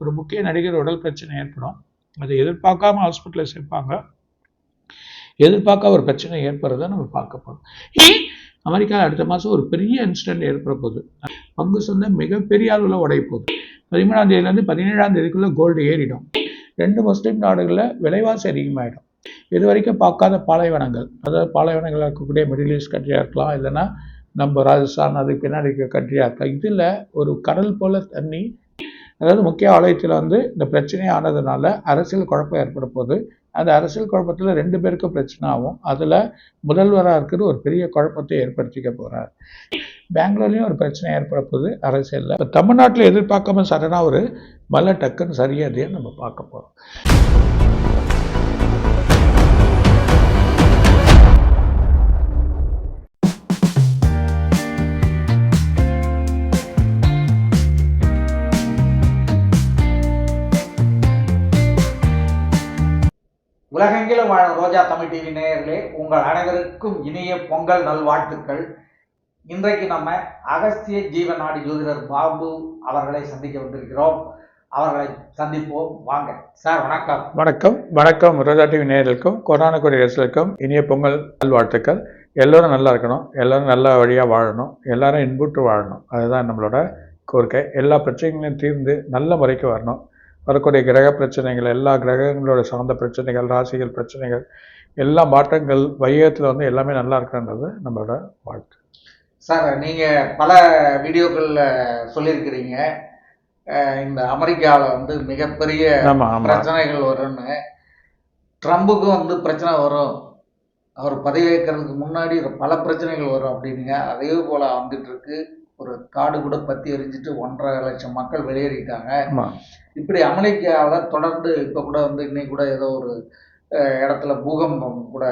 ஒரு முக்கிய நடிகர் உடல் பிரச்சனை ஏற்படும். அதை எதிர்பார்க்காம ஹாஸ்பிட்டலில் சேர்ப்பாங்க. எதிர்பார்க்க ஒரு பிரச்சனை ஏற்படுறத நம்ம பார்க்க போகிறோம். அமெரிக்காவில் அடுத்த மாதம் ஒரு பெரிய இன்சிடென்ட் ஏற்பட போகுது. பங்கு சந்தை மிகப்பெரிய அளவில் உடைய போகுது. 13ஆம் தேதியிலேருந்து 17ஆம் தேதிக்குள்ளே கோல்டு ஏறிடும். 2 முஸ்லீம் நாடுகளில் விலைவாசி அதிகமாகிடும். இது வரைக்கும் பார்க்காத பாலைவனங்கள், அதாவது பாலைவனங்கள் இருக்கக்கூடிய மிடில் ஈஸ்ட் கண்ட்ரியாக இருக்கலாம், இல்லைன்னா நம்ம ராஜஸ்தான் அதுக்கு பின்னாடி இருக்க கண்ட்ரியாக இருக்கலாம். இதில் ஒரு கடல் போல் தண்ணி, அதாவது முக்கிய ஆலயத்தில் இந்த பிரச்சனை ஆனதுனால அரசியல் குழப்பம் ஏற்பட போகுது. அந்த அரசியல் குழப்பத்தில் 2 பேருக்கும் பிரச்சனை ஆகும். அதில் முதல்வராக இருக்கிற ஒரு பெரிய குழப்பத்தை ஏற்படுத்திக்க போகிறார். பெங்களூர்லேயும் ஒரு பிரச்சனை ஏற்பட போகுது அரசியலில். இப்போ தமிழ்நாட்டில் எதிர்பார்க்காம சடனாக ஒரு மலை டக்குன்னு சரியாதையை நம்ம பார்க்க போகிறோம். உலகெங்கிலும் வாழும் ரோஜா தமிழ் டிவி நேயர்களே, உங்கள் அனைவருக்கும் இனிய பொங்கல் நல்வாழ்த்துக்கள். இன்றைக்கு நம்ம அகஸ்திய ஜீவநாடி ஜோதிடர் பாபு அவர்களை சந்திக்க வந்திருக்கிறோம். அவர்களை சந்திப்போம், வாங்க சார். வணக்கம். வணக்கம். வணக்கம் ரோஜா டிவி நேயர்களுக்கும் கொரோனா கொடி ரசிகர்களுக்கும் இனிய பொங்கல் நல்வாழ்த்துக்கள். எல்லோரும் நல்லா இருக்கணும், எல்லோரும் நல்ல வழியாக வாழணும், எல்லாரும் இன்புற்று வாழணும். அதுதான் நம்மளோட கோரிக்கை. எல்லா பிரச்சனைகளையும் தீர்ந்து நல்ல முறைக்கு வரணும். வரக்கூடிய கிரக பிரச்சனைகள், எல்லா கிரகங்களோட சார்ந்த பிரச்சனைகள், ராசிகள் பிரச்சனைகள், எல்லா மாற்றங்கள் வையகத்தில் எல்லாமே நல்லா இருக்குன்றது நம்மளோட வாழ்த்து. சார், நீங்கள் பல வீடியோக்களில் சொல்லியிருக்கிறீங்க, இந்த அமெரிக்காவில் மிகப்பெரிய பிரச்சனைகள் வரும்னு. ட்ரம்புக்கும் பிரச்சனை வரும், அவர் பதவியேற்கிறதுக்கு முன்னாடி பல பிரச்சனைகள் வரும் அப்படின்னுங்க. அதே போல் வந்துட்டு இருக்கு. ஒரு காடு கூட பற்றி எரிஞ்சிட்டு 1.5 லட்சம் மக்கள் வெளியேறிட்டாங்க. இப்படி அமெரிக்காவில் தொடர்ந்து இப்போ கூட இன்னைக்கு கூட ஏதோ ஒரு இடத்துல பூகம்பம் கூட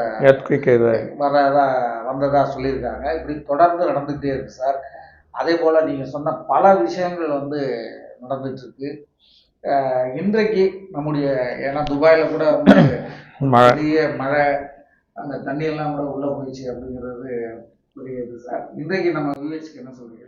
வந்ததா சொல்லியிருக்காங்க. இப்படி தொடர்ந்து நடந்துகிட்டே இருக்கு சார். அதே போல் நீங்கள் சொன்ன பல விஷயங்கள் நடந்துட்டு இருக்கு. இன்றைக்கு நம்முடைய, ஏன்னா துபாயில் கூட பெரிய மழை, அந்த தண்ணியெல்லாம் கூட உள்ளே போயிடுச்சு அப்படிங்கிறது புரியுது சார். இன்றைக்கு நம்ம வியூவர்ஸ்க்கு என்ன சொல்றீங்க?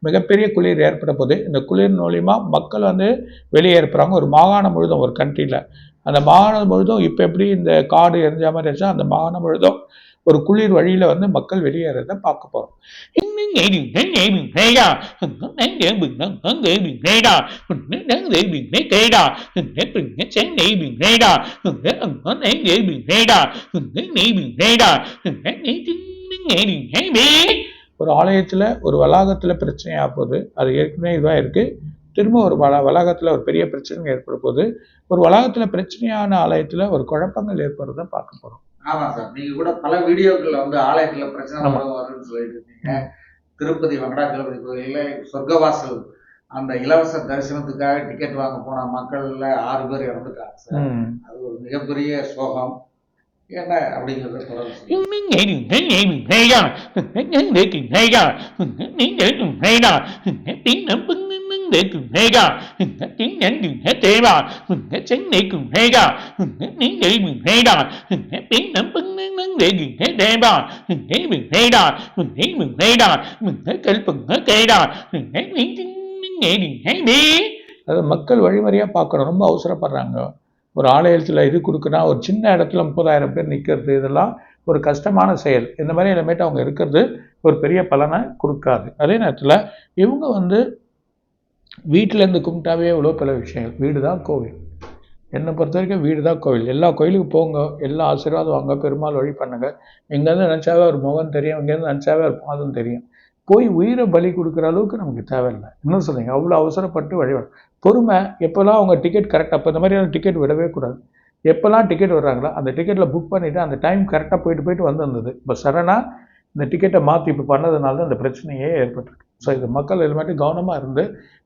மிகப்பெரிய குளிர் ஏற்பட போது. இந்த குளிர் மூலியமா மக்கள் வெளியேற்படுறாங்க. ஒரு மாகாணம் முழுதும், ஒரு கண்ட்ரியில் அந்த மாகாணம் முழுதும் இப்போ எப்படி இந்த காடு எரிஞ்ச மாதிரி இருந்துச்சோ அந்த மாகாணம் முழுதும் ஒரு குளிர் வழியில் மக்கள் வெளியேறதை பார்க்க போகிறோம். ஒரு ஆலயத்தில், ஒரு வளாகத்தில் பிரச்சனை ஆகுது. அது ஏற்கனவே இதுவாக இருக்குது. திரும்ப ஒரு வளாகத்தில் ஒரு பெரிய பிரச்சனை ஏற்பட போகுது. ஒரு வளாகத்தில் பிரச்சனையான ஆலயத்தில் ஒரு குழப்பங்கள் ஏற்படுறத பார்க்க போகிறோம். ஆமாம் சார், நீங்கள் கூட பல வீடியோக்களில் ஆலயத்தில் பிரச்சனை வரும்னு சொல்லிட்டு இருக்கீங்க. திருப்பதி வெங்கடாஜலபதி கோயிலில் சொர்க்கவாசல் அந்த இலவச தரிசனத்துக்காக டிக்கெட் வாங்க போன மக்கள்ல 6 பேர் இறந்துட்டாங்க சார். அது ஒரு மிகப்பெரிய சோகம். என்ன அப்படிங்கிறத அது மக்கள் வழிமுறையாக பார்க்கணும். ரொம்ப அவசரப்படுறாங்க. ஒரு ஆலயத்தில் இது கொடுக்குன்னா ஒரு சின்ன இடத்துல 30,000 பேர் நிற்கிறது, இதெல்லாம் ஒரு கஷ்டமான செயல். இந்த மாதிரி இனிமேட்டு அவங்க இருக்கிறது ஒரு பெரிய பலனை கொடுக்காது. அதே நேரத்தில் இவங்க வீட்டிலேருந்து கும்பிட்டாவே இவ்வளோ பல விஷயங்கள். வீடு தான் கோவில். என்னை பொறுத்த வரைக்கும் வீடு தான் கோவில். எல்லா கோயிலுக்கு போங்க, எல்லா ஆசீர்வாதம் வாங்க, பெருமாள் வழி பண்ணுங்க. இங்கேருந்து நினச்சாவே ஒரு முகம் தெரியும், இங்கேருந்து நினச்சாவே ஒரு பாதம் தெரியும். போய் உயிரை பலி கொடுக்குற அளவுக்கு நமக்கு தேவையில்லை. இன்னும் சொல்லுங்க, அவ்வளோ அவசரப்பட்டு வழிபாடு. பொறுமை. எப்போல்லாம் அவங்க டிக்கெட் கரெக்டாக, அப்போ இந்த மாதிரியான டிக்கெட் விடவே கூடாது. எப்போல்லாம் டிக்கெட் விடுறாங்களோ அந்த டிக்கெட்டில் புக் பண்ணிவிட்டு அந்த டைம் கரெக்டாக போயிட்டு வந்துருந்தது. இப்போ சடனாக இந்த டிக்கெட்டை மாற்றி இப்போ பண்ணதுனால தான் இந்த பிரச்சனையே ஏற்பட்டிருக்கு. ஸோ இது மக்கள் எல்லாமே கவனமாக இருந்து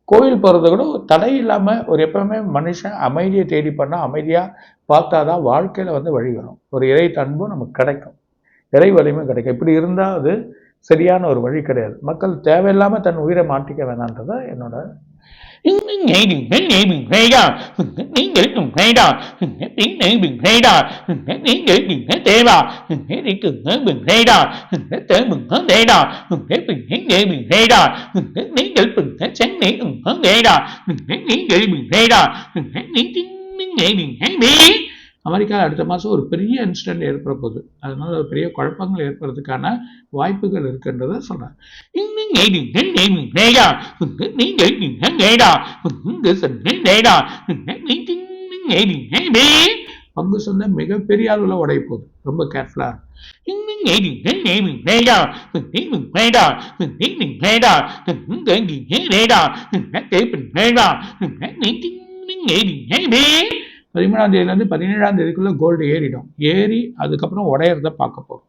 கோயில் போகிறது கூட தடை இல்லாமல் ஒரு எப்பவுமே மனுஷன் அமைதியை தேடி பண்ணால் அமைதியாக பார்த்தா தான் வாழ்க்கையில் வழி வரும். ஒரு இறை அன்பும் நமக்கு கிடைக்கும், இறை வலிமையும் கிடைக்கும். இப்படி இருந்தால் அது சரியான ஒரு வழி கிடையாது. மக்கள் தேவையில்லாமல் தன் உயிரை மாட்டிக்க வேணான்றதை என்னோட அமெரிக்காவில் அடுத்த மாதம் ஒரு பெரிய இன்சிடென்ட் ஏற்பட போகுது. அதனால ஒரு பெரிய குழப்பங்கள் ஏற்படுறதுக்கான வாய்ப்புகள் இருக்குன்றதை சொல்றேன். பங்கு சந்தை மிகப்பெரிய அளவில் உடைய போகுது, ரொம்ப கேர்ஃபுல்லா. பதிமூணாம் தேதியிலேருந்து 17ஆம் தேதிக்குள்ள கோல்டு ஏறிடும். ஏறி அதுக்கப்புறம் உடையறத பார்க்க போறோம்.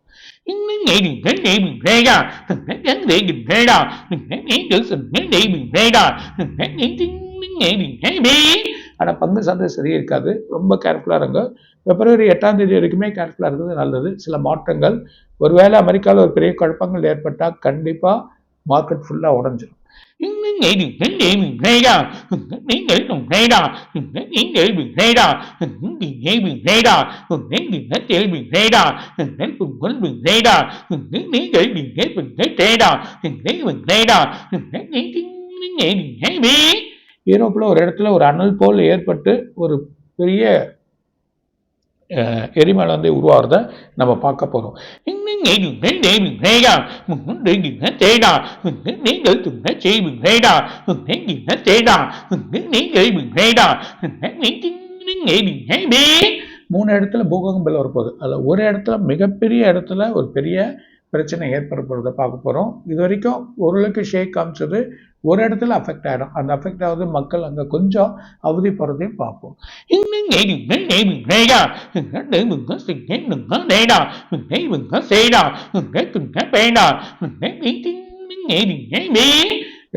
ஆனால் பங்கு சந்தை சரியா இருக்காது, ரொம்ப கேர்ஃபுல்லாக இருங்க. பிப்ரவரி 8ஆம் தேதி வரைக்குமே கேர்ஃபுல்லாக இருக்கிறது நல்லது. சில மாற்றங்கள், ஒருவேளை அமெரிக்காவில் ஒரு பெரிய குழப்பங்கள் ஏற்பட்டால் கண்டிப்பாக மார்க்கெட் ஃபுல்லாக உடஞ்சிடும். யூரோப்பில் ஒரு இடத்துல ஒரு அனல் போல் ஏற்பட்டு ஒரு பெரிய எரிமலை உருவாகிறத நம்ம பார்க்க போறோம். மூணு இடத்துல பூகம்பம் வரப்போகுது. அதுல ஒரு இடத்துல மிகப்பெரிய இடத்துல ஒரு பெரிய பிரச்சனை ஏற்பட போகிறத பார்க்க போகிறோம். இது வரைக்கும் ஓரளவுக்கு ஷேக் காமிச்சது, ஒரு இடத்துல அஃபெக்ட் ஆகிடும். அந்த அஃபெக்ட் ஆகுது மக்கள் அங்கே கொஞ்சம் அவதிப்படுறதையும் பார்ப்போம்.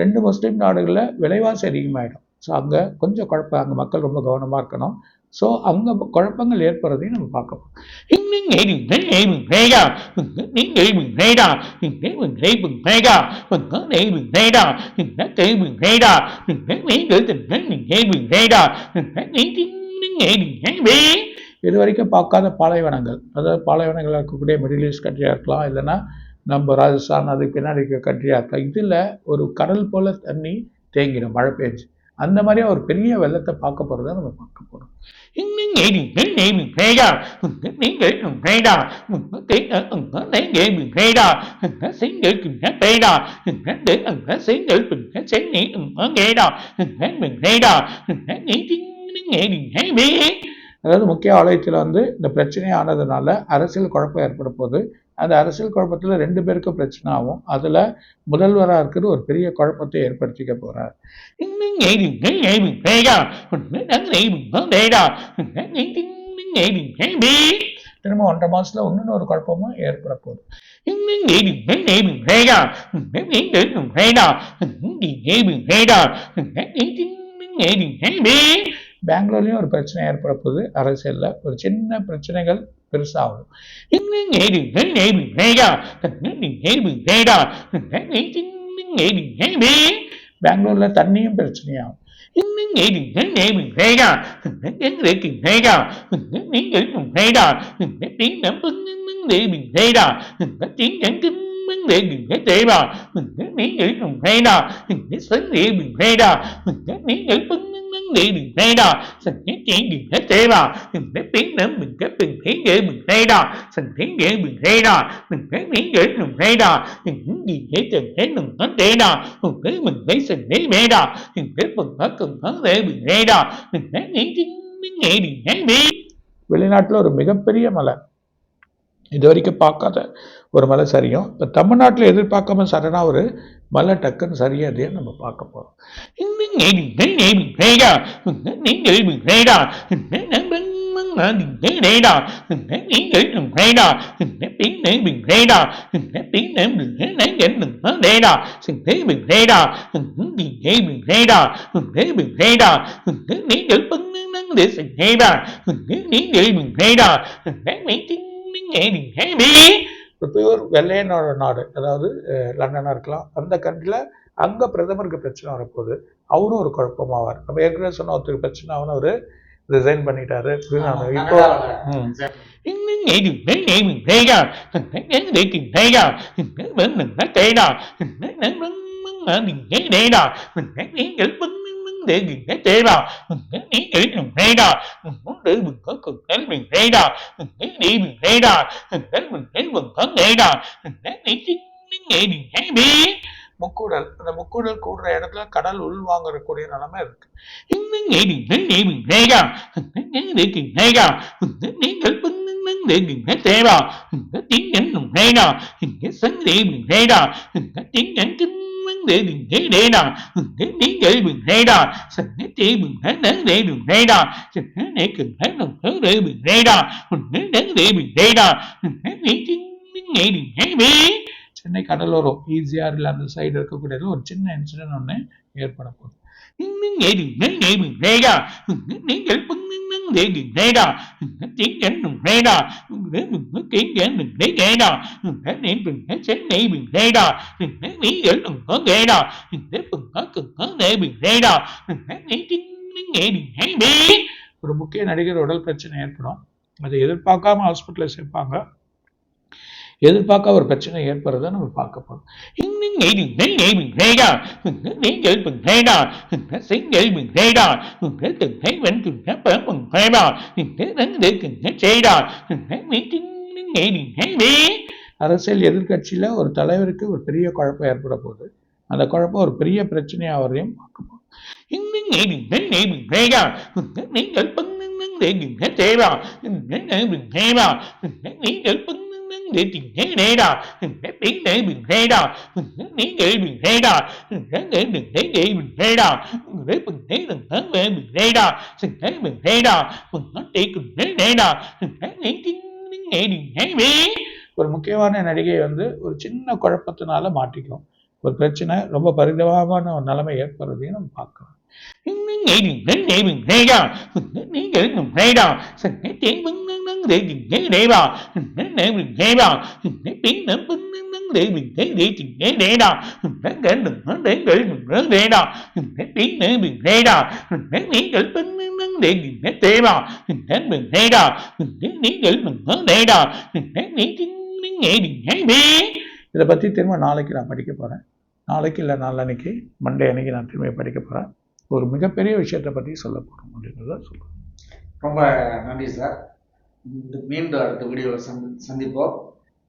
ரெண்டு முஸ்லீம் நாடுகளில் விலைவாசி அதிகமாகிடும். ஸோ அங்கே கொஞ்சம் குழப்பம், அங்கே மக்கள் ரொம்ப கவனமாக இருக்கணும். ஸோ அங்கே குழப்பங்கள் ஏற்படுறதையும் நம்ம பார்க்கணும். இது வரைக்கும் பார்க்காத பாலைவனங்கள், அதாவது பாலைவனங்கள் இருக்கக்கூடிய மிடில் ஈஸ்ட் கண்ட்ரியாக இருக்கலாம், இல்லைன்னா நம்ம ராஜஸ்தான் அதுக்கு பின்னாடி இருக்க கண்ட்ரியாக இருக்கலாம். இதில் ஒரு கடல் போல தண்ணி தேங்கிடும் மழை பெஞ்சு. அந்த மாதிரியா ஒரு பெரிய வெள்ளத்தை பார்க்க போகிறத நம்ம பார்க்க போகிறோம். அதாவது முக்கிய ஆலயத்தில் இந்த பிரச்சனை ஆனதுனால அரசியல் குழப்பம் ஏற்பட போகுது. அந்த அரசியல் குழப்பத்தில் ரெண்டு பேருக்கும் பிரச்சனை ஆகும். அதில் முதல்வராக இருக்கிற ஒரு பெரிய குழப்பத்தை ஏற்படுத்திக்க போறார். திரும்ப 1.5 மாசத்துல இன்னொரு குழப்பமும் ஏற்பட போகுது. பெங்களூர்லயும் ஒரு பிரச்சனை ஏற்பட போகுது. அரசியல்ல ஒரு சின்ன பிரச்சனைகள் பெருசாகும். பெங்களூர்ல தண்ணியும் பிரச்சனையாகும். வெளிநாட்டுல ஒரு மிகப்பெரிய மலை, இது வரைக்கும் பார்க்காத ஒரு மலை சரியும். இப்போ தமிழ்நாட்டில் எதிர்பார்க்காம சடனா ஒரு மலை டக்குன்னு சரியாதையே நம்ம பார்க்க போறோம். பியூர் வெள்ளையனோட நாடு, அதாவது லண்டனாக இருக்கலாம், அந்த கண்ட்ரியில் அங்கே பிரதமருக்கு பிரச்சனை வரப்போகுது, அவரும் ஒரு குழப்பமாவார். நம்ம ஏற்கனவே சொன்ன ஒருத்தருக்கு பிரச்சனை அவனு அவர் ரிசைன் பண்ணிட்டாரு. இப்போ முக்கூடல், அந்த முக்கூடல் கூடுற இடத்துல கடல் உள் வாங்கக்கூடிய நிலைமை இருக்கு. சென்னை கடலோரம் ஈஸியாக அந்த சைடு இருக்கக்கூடியது ஒரு சின்ன இன்சிடென்ட் ஒன்று ஏற்பட போகுது. ஒரு முக்கிய நடிகர் உடல் பிரச்சனை ஏற்படும், அதை எதிர்பார்க்காம ஹாஸ்பிட்டலில் சேர்ப்பாங்க. எதிர்பார்க்க ஒரு பிரச்சனை ஏற்படுறத நம்ம பார்க்க போறோம். அரசியல் எதிர்கட்சியில ஒரு தலைவருக்கு ஒரு பெரிய குழப்பம் ஏற்பட போகுது. அந்த குழப்பம் ஒரு பெரிய பிரச்சனையா அவரையும் பார்க்க போறோம். ஒரு முக்கியமான நடிகை ஒரு சின்ன குழப்பத்தினால மாட்டிக்கும். ஒரு பிரச்சனை ரொம்ப பரிதாபமான ஒரு நிலைமை ஏற்படுறதையும் நம்ம பார்க்கலாம். இதை பற்றி திரும்ப நாளைக்கு நான் படிக்க போகிறேன். நாளைக்கு இல்லை நாளன்னைக்கு மண்டே அன்னைக்கு நான் திரும்ப படிக்க போகிறேன். ஒரு மிகப்பெரிய விஷயத்தை பற்றி சொல்ல போகிறோம் அப்படின்றத சொல்கிறேன். ரொம்ப நன்றி சார். மீண்டும் அடுத்த வீடியோவில் சந்திப்போம்.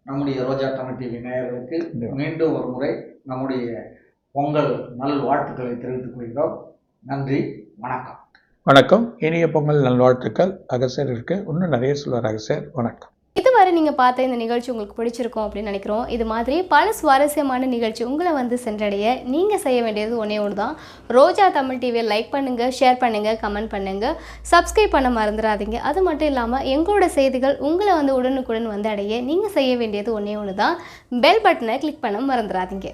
நம்முடைய ரோஜா தமிழ் டிவி நேயர்களுக்கு மீண்டும் ஒரு முறை நம்முடைய பொங்கல் நல்வாழ்த்துக்களை தெரிவித்துக் கொள்கிறோம். நன்றி, வணக்கம். வணக்கம். இனிய பொங்கல் நல்வாழ்த்துக்கள். அகசர் இருக்கு, இன்னும் நிறைய சொல்லுவார் அகசர். வணக்கம். இதுவரை நீங்கள் பார்த்த இந்த நிகழ்ச்சி உங்களுக்கு பிடிச்சிருக்கும் அப்படின்னு நினைக்கிறோம். இது மாதிரி பல சுவாரஸ்யமான நிகழ்ச்சி உங்களை சென்றடைய நீங்கள் செய்ய வேண்டியது ஒன்றே ஒன்று தான். ரோஜா தமிழ் டிவியை லைக் பண்ணுங்கள், ஷேர் பண்ணுங்கள், கமெண்ட் பண்ணுங்கள், சப்ஸ்கிரைப் பண்ண மறந்துடாதீங்க. அது மட்டும் இல்லாமல் எங்களோட செய்திகள் உங்களை உடனுக்குடன் அடைய நீங்கள் செய்ய வேண்டியது ஒன்றே ஒன்று தான். பெல் பட்டனை கிளிக் பண்ண மறந்துடாதீங்க.